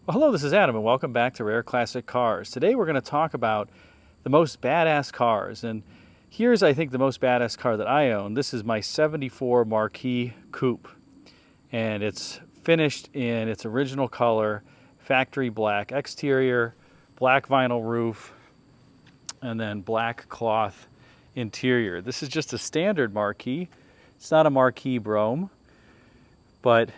Well, hello, this is Adam, and welcome back to Rare Classic Cars. Today we're going to talk about the most badass cars, and here's, I think, the most badass car that I own. This is my '74 Marquis Coupe, and it's finished in its original color, factory black exterior, black vinyl roof, and then black cloth interior. This is just a standard Marquis. It's not a Marquis Brougham, but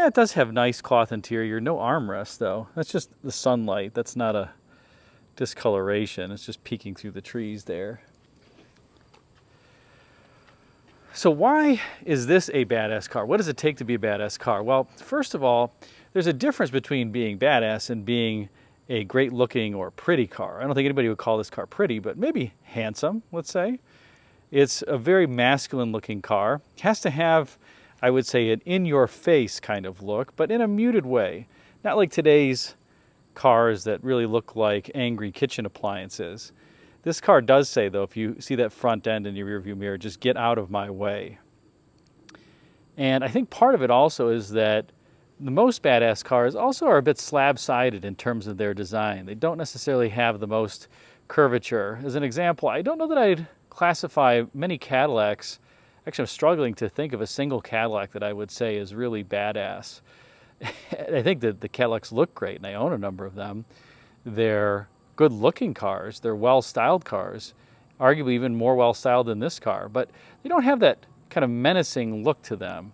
it does have nice cloth interior. No armrest, though. That's just the sunlight. That's not a discoloration. It's just peeking through the trees there. So why is this a badass car? What does it take to be a badass car? Well, first of all, there's a difference between being badass and being a great looking or pretty car. I don't think anybody would call this car pretty, but maybe handsome, let's say. It's a very masculine looking car. It has to have, I would say, an in-your-face kind of look, but in a muted way. Not like today's cars that really look like angry kitchen appliances. This car does say, though, if you see that front end in your rearview mirror, just get out of my way. And I think part of it also is that the most badass cars also are a bit slab-sided in terms of their design. They don't necessarily have the most curvature. As an example, I don't know that I'd classify many Cadillacs. Actually, I'm struggling to think of a single Cadillac that I would say is really badass. I think that the Cadillacs look great, and I own a number of them. They're good-looking cars. They're well-styled cars, arguably even more well-styled than this car. But they don't have that kind of menacing look to them.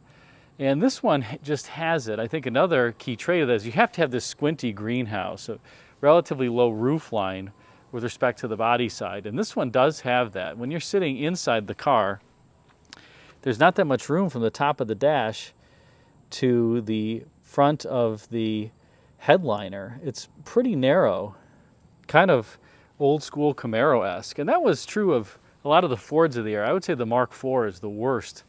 And this one just has it. I think another key trait of that is you have to have this squinty greenhouse, a relatively low roof line with respect to the body side. And this one does have that. When you're sitting inside the car, there's not that much room from the top of the dash to the front of the headliner. It's pretty narrow, kind of old school Camaro-esque. And that was true of a lot of the Fords of the era. I would say the Mark IV is the worst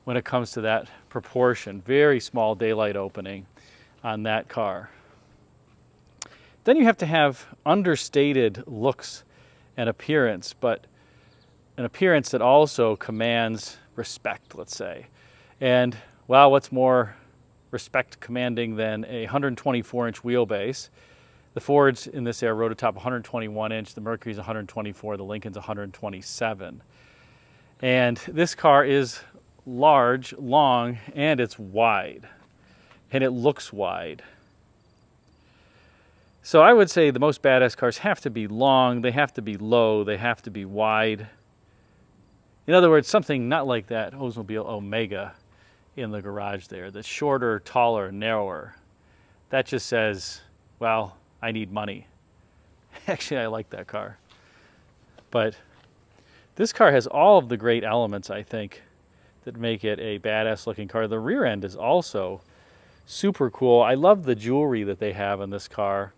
when it comes to that proportion. Very small daylight opening on that car. Then you have to have understated looks and appearance, but an appearance that also commands respect, let's say. And, well, what's more respect commanding than a 124-inch wheelbase? The Fords in this era rode atop 121-inch, the Mercury's 124, the Lincoln's 127. And this car is large, long, and it's wide. And it looks wide. So I would say the most badass cars have to be long, they have to be low, they have to be wide. In other words, something not like that Oldsmobile Omega in the garage there, that's shorter, taller, narrower. That just says, well, I need money. Actually, I like that car. But this car has all of the great elements, I think, that make it a badass looking car. The rear end is also super cool. I love the jewelry that they have in this car,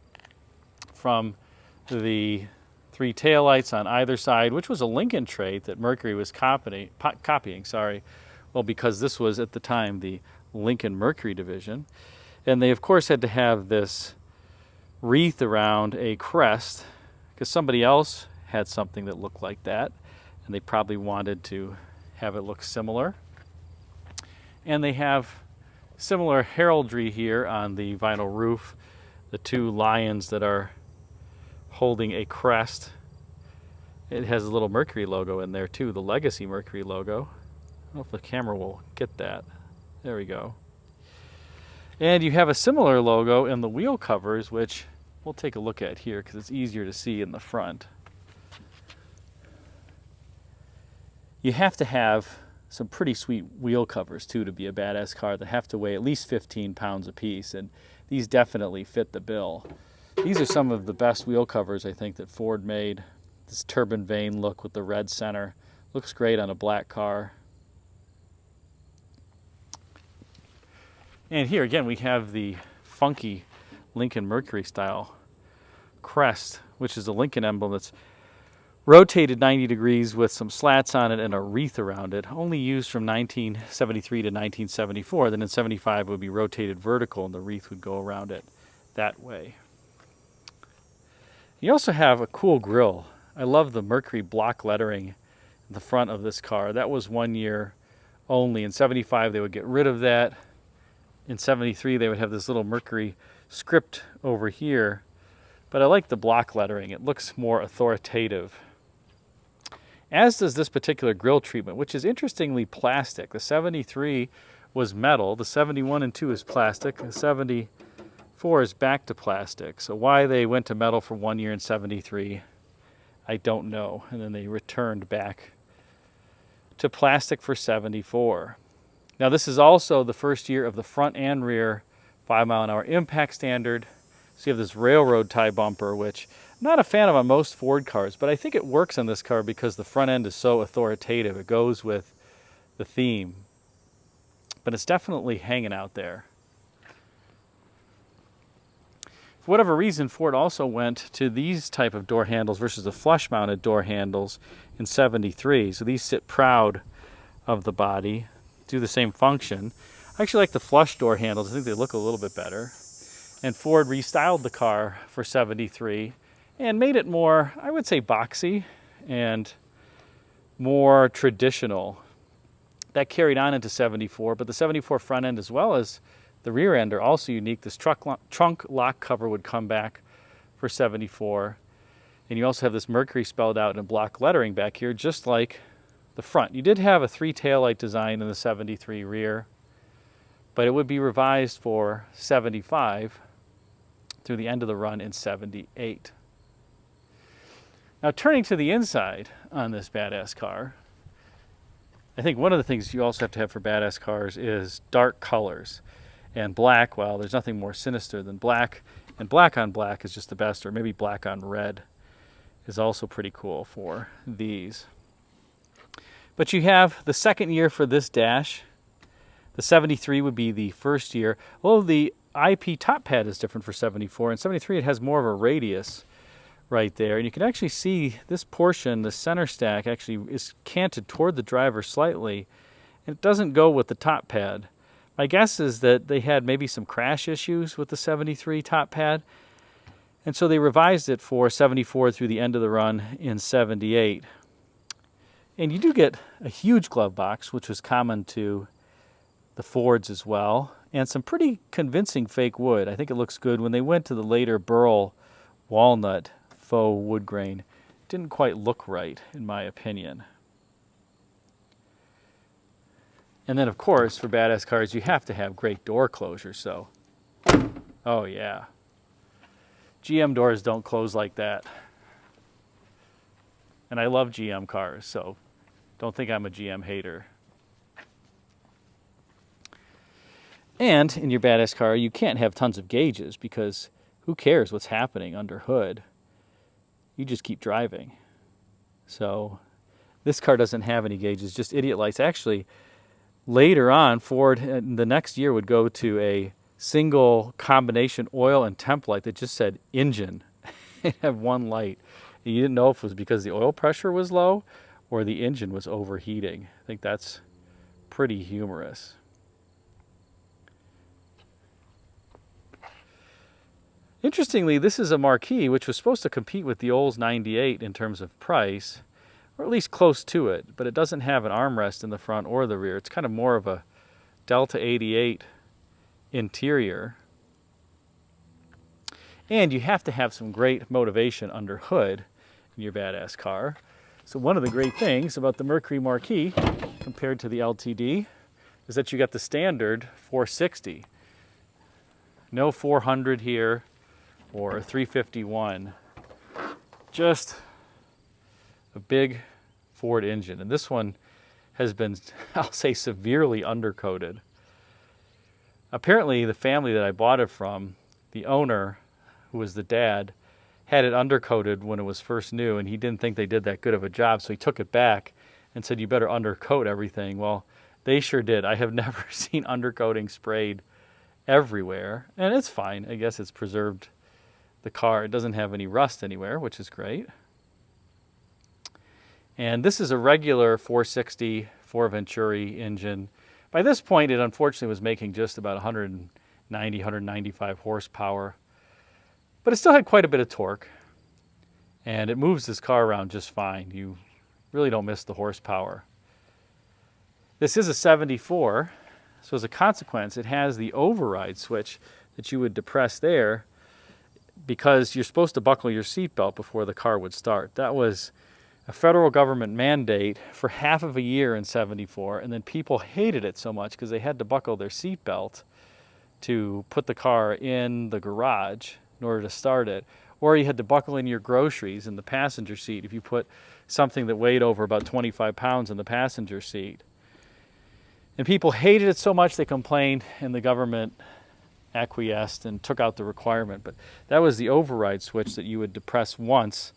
from the 3 taillights on either side, which was a Lincoln trait that Mercury was copying. Well, because this was at the time the Lincoln Mercury division. And they, of course, had to have this wreath around a crest because somebody else had something that looked like that, and they probably wanted to have it look similar. And they have similar heraldry here on the vinyl roof, the 2 lions that are holding a crest. It has a little Mercury logo in there too, the Legacy Mercury logo. I don't know if the camera will get that. There we go. And you have a similar logo in the wheel covers, which we'll take a look at here because it's easier to see in the front. You have to have some pretty sweet wheel covers too to be a badass car that have to weigh at least 15 pounds apiece, and these definitely fit the bill. These are some of the best wheel covers I think that Ford made. This turbine vane look with the red center looks great on a black car. And here again we have the funky Lincoln Mercury style crest, which is a Lincoln emblem that's rotated 90 degrees with some slats on it and a wreath around it, only used from 1973 to 1974. Then in 75 it would be rotated vertical and the wreath would go around it that way. You also have a cool grille. I love the Mercury block lettering in the front of this car. That was 1 year only. In 75 they would get rid of that. In 73 they would have this little Mercury script over here, but I like the block lettering. It looks more authoritative. As does this particular grille treatment, which is interestingly plastic. The 73 was metal, the 71 and 2 is plastic, the 74 is back to plastic. So why they went to metal for 1 year in 73, I don't know. And then they returned back to plastic for 74. Now this is also the first year of the front and rear 5-mile-an-hour impact standard. So you have this railroad tie bumper, which I'm not a fan of on most Ford cars, but I think it works on this car because the front end is so authoritative. It goes with the theme. But it's definitely hanging out there. For whatever reason, Ford also went to these type of door handles versus the flush-mounted door handles in 73. So these sit proud of the body, do the same function. I actually like the flush door handles. I think they look a little bit better. And Ford restyled the car for 73 and made it more, I would say, boxy and more traditional. That carried on into 74, but the 74 front end as well as the rear end are also unique. This trunk lock cover would come back for 74. And you also have this Mercury spelled out in block lettering back here, just like the front. You did have a 3 taillight design in the 73 rear, but it would be revised for 75 through the end of the run in 78. Now turning to the inside on this badass car, I think one of the things you also have to have for badass cars is dark colors. And black, well, there's nothing more sinister than black. And black on black is just the best, or maybe black on red is also pretty cool for these. But you have the second year for this dash. The 73 would be the first year. Well, the IP top pad is different for 74. In 73, it has more of a radius right there. And you can actually see this portion, the center stack, actually is canted toward the driver slightly. And it doesn't go with the top pad. My guess is that they had maybe some crash issues with the 73 top pad. And so they revised it for 74 through the end of the run in 78. And you do get a huge glove box, which was common to the Fords as well, and some pretty convincing fake wood. I think it looks good. When they went to the later burl walnut faux wood grain, it didn't quite look right, in my opinion. And then, of course, for badass cars, you have to have great door closures. So, oh yeah. GM doors don't close like that. And I love GM cars, so don't think I'm a GM hater. And in your badass car, you can't have tons of gauges because who cares what's happening under hood? You just keep driving. So this car doesn't have any gauges, just idiot lights. Actually, later on, Ford the next year would go to a single combination oil and temp light that just said engine. It had one light. And you didn't know if it was because the oil pressure was low or the engine was overheating. I think that's pretty humorous. Interestingly, this is a Marquis, which was supposed to compete with the Olds 98 in terms of price, or at least close to it, but it doesn't have an armrest in the front or the rear. It's kind of more of a Delta 88 interior. And you have to have some great motivation under hood in your badass car. So one of the great things about the Mercury Marquis compared to the LTD is that you got the standard 460. No 400 here or 351. Just a big Ford engine. And this one has been, I'll say, severely undercoated. Apparently the family that I bought it from, the owner, who was the dad, had it undercoated when it was first new, and he didn't think they did that good of a job, so he took it back and said, you better undercoat everything. Well, they sure did. I have never seen undercoating sprayed everywhere, and it's fine. I guess it's preserved the car. It doesn't have any rust anywhere, which is great. And this is a regular 460 4 Venturi engine. By this point, it unfortunately was making just about 190, 195 horsepower. But it still had quite a bit of torque. And it moves this car around just fine. You really don't miss the horsepower. This is a 74. So as a consequence, it has the override switch that you would depress there because you're supposed to buckle your seatbelt before the car would start. That was a federal government mandate for half of a year in '74, and then people hated it so much because they had to buckle their seatbelt to put the car in the garage in order to start it. Or you had to buckle in your groceries in the passenger seat if you put something that weighed over about 25 pounds in the passenger seat. And people hated it so much they complained, and the government acquiesced and took out the requirement. But that was the override switch that you would depress once,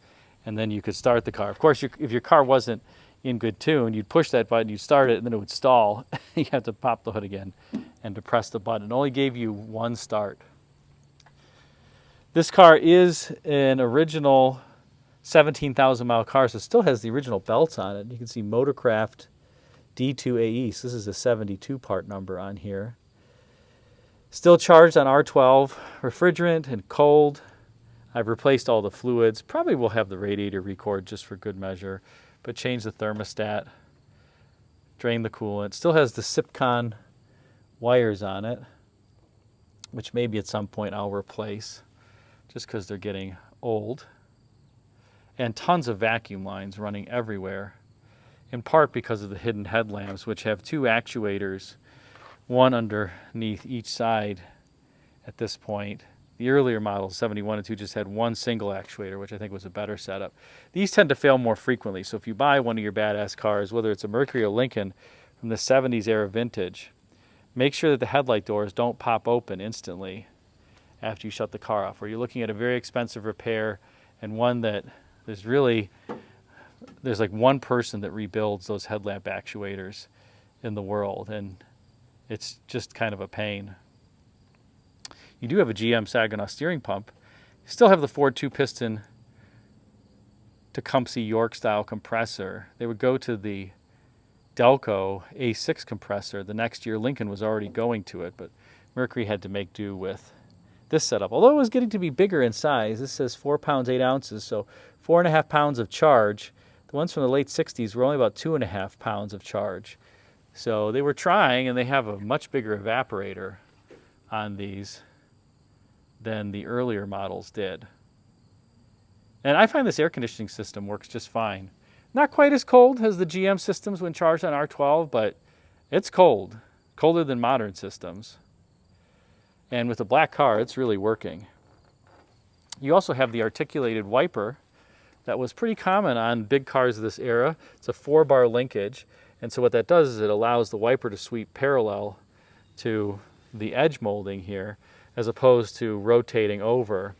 and then you could start the car. Of course, if your car wasn't in good tune, you'd push that button, you'd start it, and then it would stall. You have to pop the hood again and depress the button. It only gave you one start. This car is an original 17,000 mile car, so it still has the original belts on it. You can see Motorcraft D2AE, so this is a 72 part number on here. Still charged on R12, refrigerant and cold. I've replaced all the fluids. Probably will have the radiator record just for good measure, but changed the thermostat, drained the coolant. Still has the Sipcon wires on it, which maybe at some point I'll replace just because they're getting old. And tons of vacuum lines running everywhere, in part because of the hidden headlamps, which have two actuators, one underneath each side at this point. The earlier models, 71 and 2, just had one single actuator, which I think was a better setup. These tend to fail more frequently, so if you buy one of your badass cars, whether it's a Mercury or Lincoln from the 70s era vintage, make sure that the headlight doors don't pop open instantly after you shut the car off, or you're looking at a very expensive repair and one that there's like one person that rebuilds those headlamp actuators in the world, and it's just kind of a pain. You do have a GM Saginaw steering pump. You still have the Ford 2-piston Tecumseh York style compressor. They would go to the Delco A6 compressor. The next year Lincoln was already going to it, but Mercury had to make do with this setup. Although it was getting to be bigger in size. This says 4 pounds 8 ounces, so 4.5 pounds of charge. The ones from the late 60s were only about 2.5 pounds of charge. So they were trying, and they have a much bigger evaporator on these than the earlier models did. And I find this air conditioning system works just fine. Not quite as cold as the GM systems when charged on R12, but it's cold. Colder than modern systems. And with a black car, it's really working. You also have the articulated wiper that was pretty common on big cars of this era. It's a 4-bar linkage, and so what that does is it allows the wiper to sweep parallel to the edge molding here, as opposed to rotating over.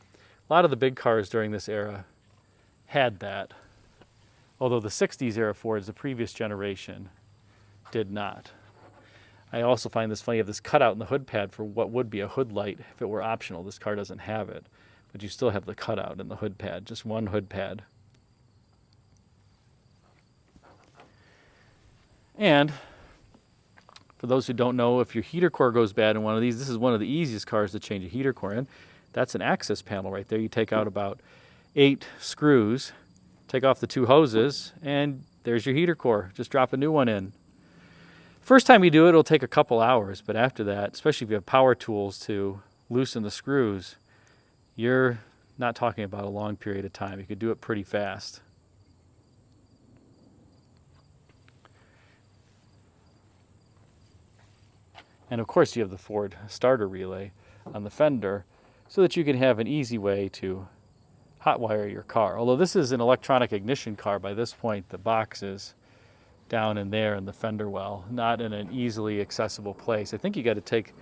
A lot of the big cars during this era had that, although the 60s era Fords, the previous generation, did not. I also find this funny, you have this cutout in the hood pad for what would be a hood light if it were optional. This car doesn't have it, but you still have the cutout in the hood pad, just one hood pad. And for those who don't know, if your heater core goes bad in one of these, this is one of the easiest cars to change a heater core in. That's an access panel right there. You take out about 8 screws, take off the 2 hoses, and there's your heater core. Just drop a new one in. First time you do it, it'll take a couple hours, but after that, especially if you have power tools to loosen the screws, you're not talking about a long period of time. You could do it pretty fast. And of course you have the Ford starter relay on the fender so that you can have an easy way to hotwire your car. Although this is an electronic ignition car, by this point the box is down in there in the fender well, not in an easily accessible place. I think you got to take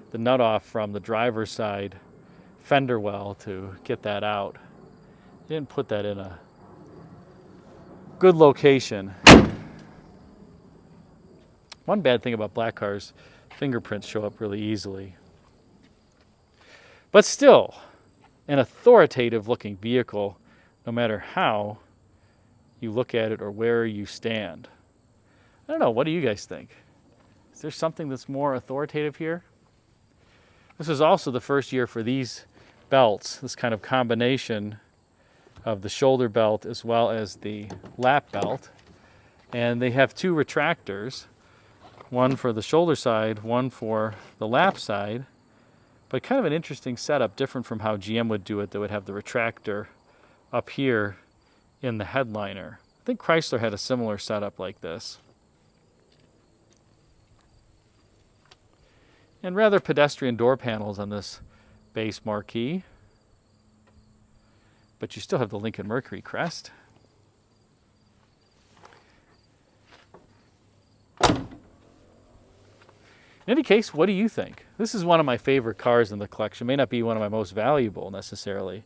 the nut off from the driver's side fender well to get that out. You didn't put that in a good location. One bad thing about black cars, fingerprints show up really easily. But still, an authoritative looking vehicle, no matter how you look at it or where you stand. I don't know, what do you guys think? Is there something that's more authoritative here? This was also the first year for these belts, this kind of combination of the shoulder belt as well as the lap belt. And they have 2 retractors, one for the shoulder side, one for the lap side. but kind of an interesting setup, different from how GM would do it. They would have the retractor up here in the headliner. I think Chrysler had a similar setup like this. And rather pedestrian door panels on this base Marquis. But you still have the Lincoln Mercury crest. In any case, what do you think? This is one of my favorite cars in the collection. May not be one of my most valuable necessarily,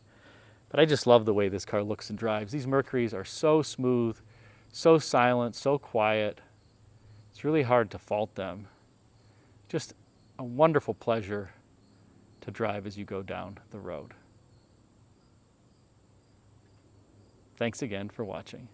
but I just love the way this car looks and drives. These Mercurys are so smooth, so silent, so quiet. It's really hard to fault them. Just a wonderful pleasure to drive as you go down the road. Thanks again for watching.